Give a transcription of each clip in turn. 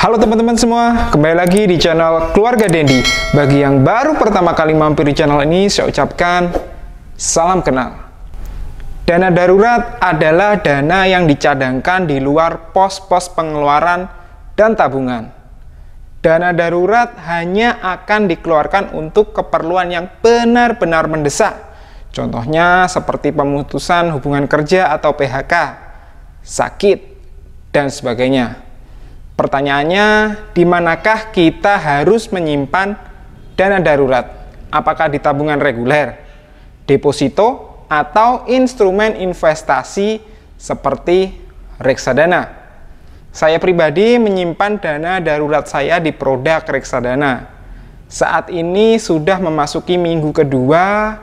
Halo teman-teman semua, kembali lagi di channel Keluarga Dendi. Bagi yang baru pertama kali mampir di channel ini, saya ucapkan salam kenal. Dana darurat adalah dana yang dicadangkan di luar pos-pos pengeluaran dan tabungan. Dana darurat hanya akan dikeluarkan untuk keperluan yang benar-benar mendesak. Contohnya seperti pemutusan hubungan kerja atau PHK, sakit, dan sebagainya. Pertanyaannya, di manakah kita harus menyimpan dana darurat? Apakah di tabungan reguler, deposito, atau instrumen investasi seperti reksadana? Saya pribadi menyimpan dana darurat saya di produk reksadana. Saat ini sudah memasuki minggu kedua,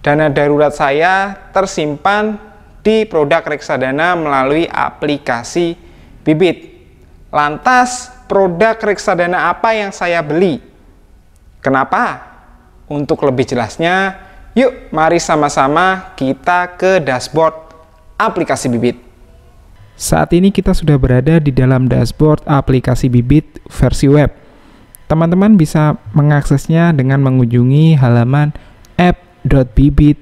dana darurat saya tersimpan di produk reksadana melalui aplikasi Bibit. Lantas, produk reksadana apa yang saya beli? Kenapa? Untuk lebih jelasnya, yuk mari sama-sama kita ke dashboard aplikasi Bibit. Saat ini kita sudah berada di dalam dashboard aplikasi Bibit versi web. Teman-teman bisa mengaksesnya dengan mengunjungi halaman app.bibit.id.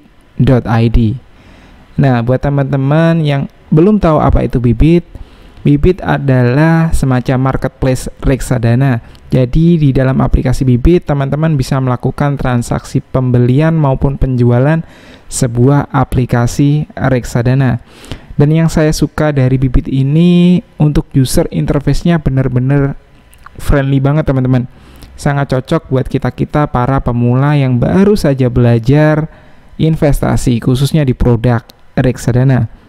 Nah, buat teman-teman yang belum tahu apa itu Bibit, Bibit adalah semacam marketplace reksadana. Jadi di dalam aplikasi Bibit, teman-teman bisa melakukan transaksi pembelian maupun penjualan sebuah aplikasi reksadana. Dan yang saya suka dari Bibit ini, untuk user interface-nya benar-benar friendly banget teman-teman. Sangat cocok buat kita-kita para pemula yang baru saja belajar investasi, khususnya di produk reksadana.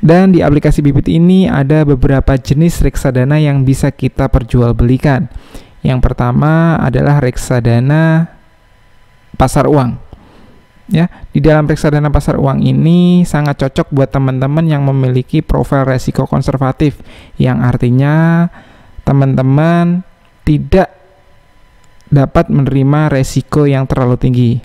Dan di aplikasi Bibit ini ada beberapa jenis reksadana yang bisa kita perjualbelikan. Yang pertama adalah reksadana pasar uang. Ya, di dalam reksadana pasar uang ini sangat cocok buat teman-teman yang memiliki profil resiko konservatif, yang artinya teman-teman tidak dapat menerima resiko yang terlalu tinggi.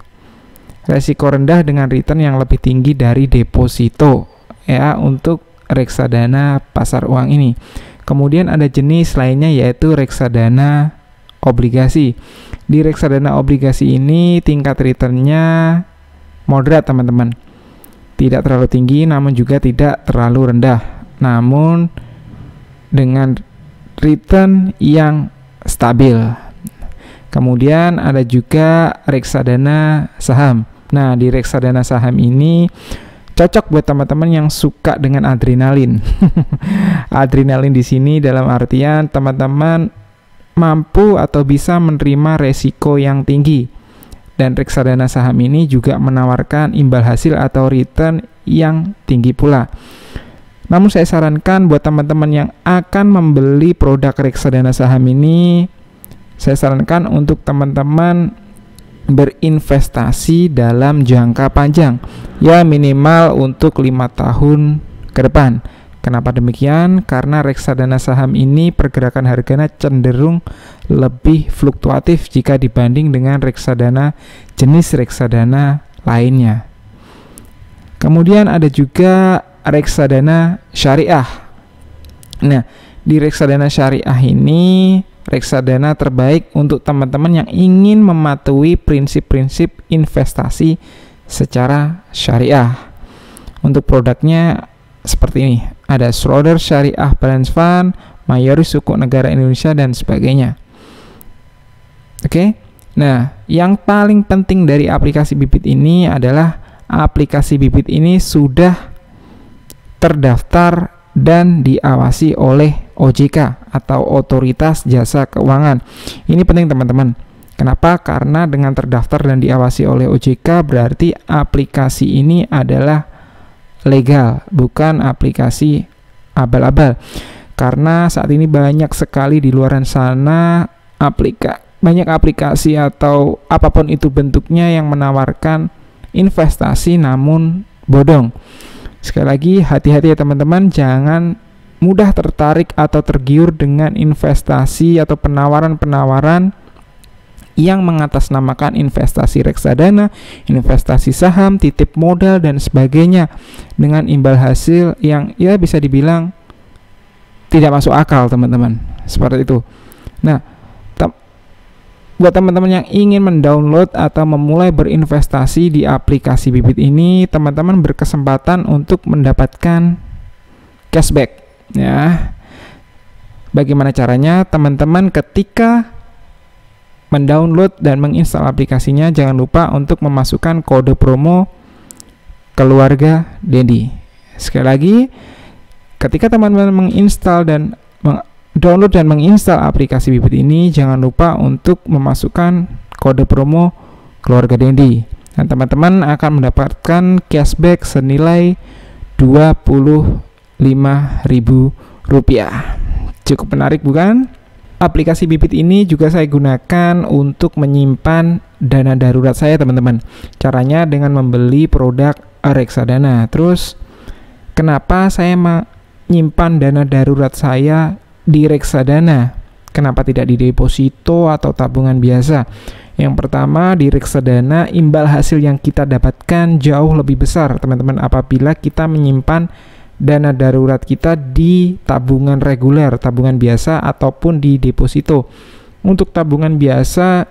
Resiko rendah dengan return yang lebih tinggi dari deposito. Ya, untuk reksadana pasar uang ini. Kemudian ada jenis lainnya yaitu reksadana obligasi. Di reksadana obligasi ini tingkat returnnya moderat teman-teman. Tidak terlalu tinggi namun juga tidak terlalu rendah. Namun dengan return yang stabil. Kemudian ada juga reksadana saham. Nah, di reksadana saham ini cocok buat teman-teman yang suka dengan adrenalin. Adrenalin di sini dalam artian teman-teman mampu atau bisa menerima resiko yang tinggi. Dan reksadana saham ini juga menawarkan imbal hasil atau return yang tinggi pula. Namun saya sarankan buat teman-teman yang akan membeli produk reksadana saham ini, saya sarankan untuk teman-teman berinvestasi dalam jangka panjang, ya minimal untuk 5 tahun ke depan. Kenapa demikian? Karena reksadana saham ini pergerakan harganya cenderung lebih fluktuatif jika dibanding dengan jenis reksadana lainnya. Kemudian ada juga reksadana syariah. Nah, di reksadana syariah ini reksadana terbaik untuk teman-teman yang ingin mematuhi prinsip-prinsip investasi secara syariah. Untuk produknya seperti ini. Ada Schroder Syariah Balance Fund, Mayoritas Sukuk Negara Indonesia, dan sebagainya. Oke. Nah, yang paling penting dari aplikasi Bibit ini adalah aplikasi Bibit ini sudah terdaftar dan diawasi oleh OJK atau Otoritas Jasa Keuangan. Ini penting teman-teman. Kenapa? Karena dengan terdaftar dan diawasi oleh OJK berarti aplikasi ini adalah legal, bukan aplikasi abal-abal. Karena saat ini banyak sekali di luar sana banyak aplikasi atau apapun itu bentuknya yang menawarkan investasi namun bodong. Sekali lagi, hati-hati ya teman-teman, jangan mudah tertarik atau tergiur dengan investasi atau penawaran-penawaran yang mengatasnamakan investasi reksadana, investasi saham, titip modal, dan sebagainya dengan imbal hasil yang ya bisa dibilang tidak masuk akal teman-teman, seperti itu. Nah, buat teman-teman yang ingin mendownload atau memulai berinvestasi di aplikasi Bibit ini, teman-teman berkesempatan untuk mendapatkan cashback ya. Bagaimana caranya? Teman-teman ketika mendownload dan menginstal aplikasinya, jangan lupa untuk memasukkan kode promo keluarga Dendi. Sekali lagi, ketika teman-teman menginstal dan download dan menginstal aplikasi Bibit ini, jangan lupa untuk memasukkan kode promo keluarga Dendi. Dan teman-teman akan mendapatkan cashback senilai Rp25.000. Cukup menarik bukan? Aplikasi Bibit ini juga saya gunakan untuk menyimpan dana darurat saya teman-teman. Caranya dengan membeli produk reksadana. Terus kenapa saya menyimpan dana darurat saya di reksadana? Kenapa tidak di deposito atau tabungan biasa? Yang pertama, di reksadana imbal hasil yang kita dapatkan jauh lebih besar teman-teman apabila kita menyimpan dana darurat kita di tabungan reguler, tabungan biasa ataupun di deposito. Untuk tabungan biasa,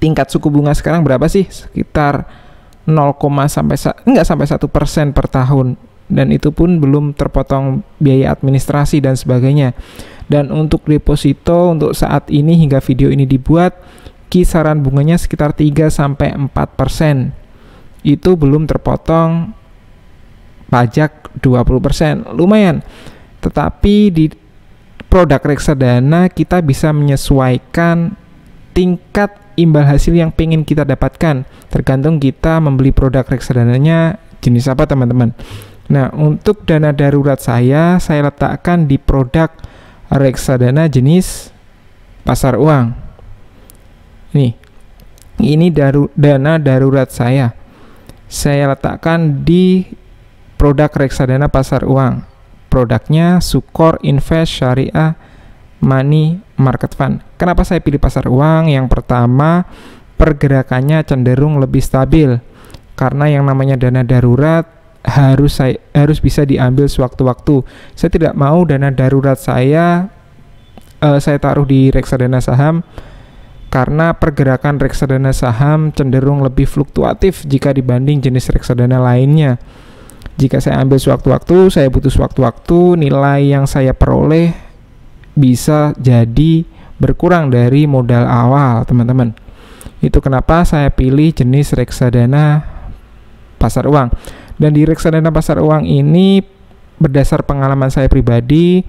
tingkat suku bunga sekarang berapa sih? Sekitar 1% per tahun, dan itu pun belum terpotong biaya administrasi dan sebagainya. Dan untuk deposito untuk saat ini hingga video ini dibuat, kisaran bunganya sekitar 3-4%. Itu belum terpotong pajak 20%, lumayan. Tetapi di produk reksadana kita bisa menyesuaikan tingkat imbal hasil yang pengen kita dapatkan, tergantung kita membeli produk reksadananya jenis apa teman-teman. Nah, untuk dana darurat saya letakkan di produk reksadana jenis pasar uang. Ini dana darurat saya letakkan di produk reksadana pasar uang. Produknya Sukor Invest Syariah Money Market Fund. Kenapa saya pilih pasar uang? Yang pertama, pergerakannya cenderung lebih stabil, karena yang namanya dana darurat harus bisa diambil sewaktu-waktu. Saya tidak mau dana darurat saya taruh di reksadana saham, karena pergerakan reksadana saham cenderung lebih fluktuatif jika dibanding jenis reksadana lainnya. Jika saya ambil sewaktu-waktu, saya butuh sewaktu-waktu, nilai yang saya peroleh bisa jadi berkurang dari modal awal teman-teman. Itu kenapa saya pilih jenis reksadana pasar uang. Dan di reksadana pasar uang ini, berdasar pengalaman saya pribadi,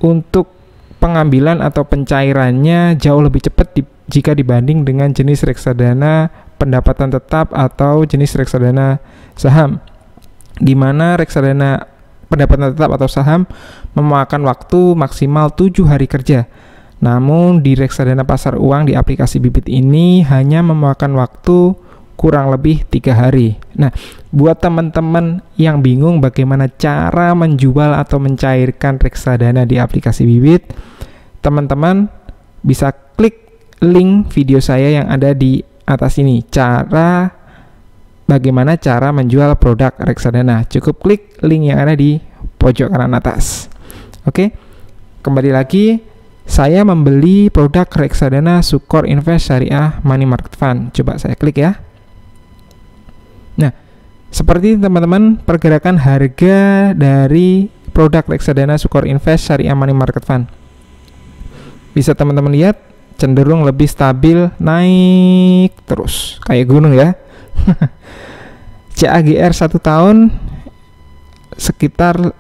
untuk pengambilan atau pencairannya jauh lebih cepat jika dibanding dengan jenis reksadana pendapatan tetap atau jenis reksadana saham, di mana reksadana pendapatan tetap atau saham memakan waktu maksimal 7 hari kerja. Namun di reksadana pasar uang di aplikasi Bibit ini hanya memakan waktu kurang lebih 3 hari. Nah, buat teman-teman yang bingung bagaimana cara menjual atau mencairkan reksadana di aplikasi Bibit, teman-teman bisa klik link video saya yang ada di atas ini, bagaimana cara menjual produk reksadana. Cukup klik link yang ada di pojok kanan atas. Oke, kembali lagi, saya membeli produk reksadana Sukor Invest Syariah Money Market Fund. Coba saya klik ya. Nah, seperti teman-teman, pergerakan harga dari produk reksadana Sukor Invest Syariah Money Market Fund. Bisa teman-teman lihat, cenderung lebih stabil, naik terus kayak gunung ya. CAGR 1 tahun sekitar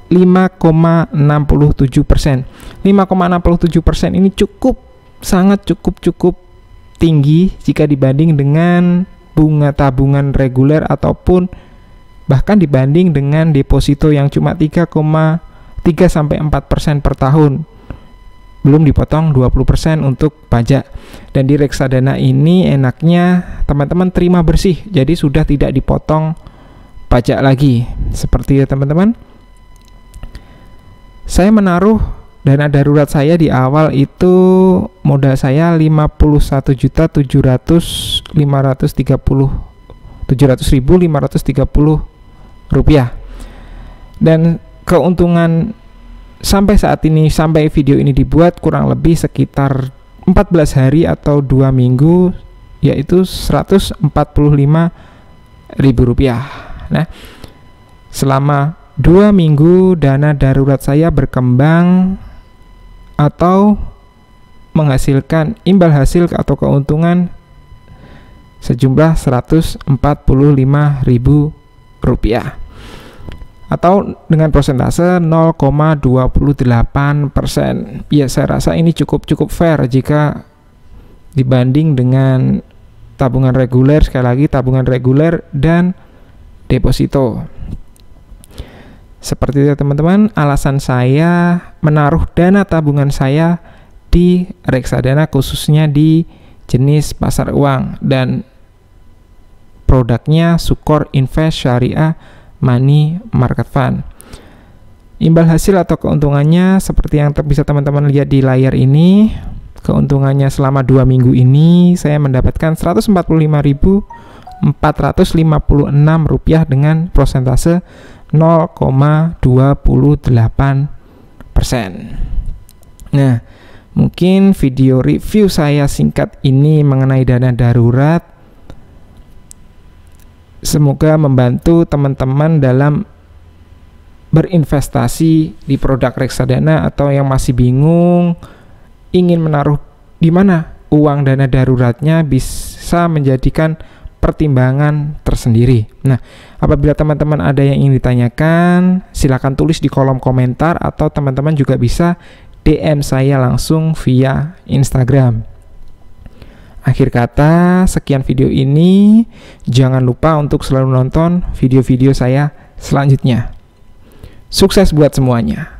5,67%. 5,67% ini sangat cukup tinggi jika dibanding dengan bunga tabungan reguler ataupun bahkan dibanding dengan deposito yang cuma 3,3-4% per tahun. Belum dipotong 20% untuk pajak. Dan di reksadana ini enaknya teman-teman terima bersih, jadi sudah tidak dipotong pajak lagi. Seperti ya teman-teman, saya menaruh dana darurat saya di awal itu, modal saya 51.700.530 rupiah. Dan keuntungan sampai saat ini, sampai video ini dibuat, kurang lebih sekitar 14 hari atau 2 minggu, yaitu Rp145.000. Nah, selama 2 minggu dana darurat saya berkembang atau menghasilkan imbal hasil atau keuntungan sejumlah Rp145.000 atau dengan persentase 0,28%. Ya, saya rasa ini cukup fair jika dibanding dengan tabungan reguler. Sekali lagi, tabungan reguler dan deposito. Seperti itu teman-teman, alasan saya menaruh dana tabungan saya di reksadana, khususnya di jenis pasar uang, dan produknya Sukor Invest Syariah Money Market Fund. Imbal hasil atau keuntungannya seperti yang bisa teman-teman lihat di layar ini. Keuntungannya selama 2 minggu ini saya mendapatkan Rp145.456 dengan persentase 0,28%. Nah, mungkin video review saya singkat ini mengenai dana darurat semoga membantu teman-teman dalam berinvestasi di produk reksadana, atau yang masih bingung ingin menaruh di mana uang dana daruratnya, bisa menjadikan pertimbangan tersendiri. Nah, apabila teman-teman ada yang ingin ditanyakan, silakan tulis di kolom komentar, atau teman-teman juga bisa DM saya langsung via Instagram. Akhir kata, sekian video ini. Jangan lupa untuk selalu nonton video-video saya selanjutnya. Sukses buat semuanya.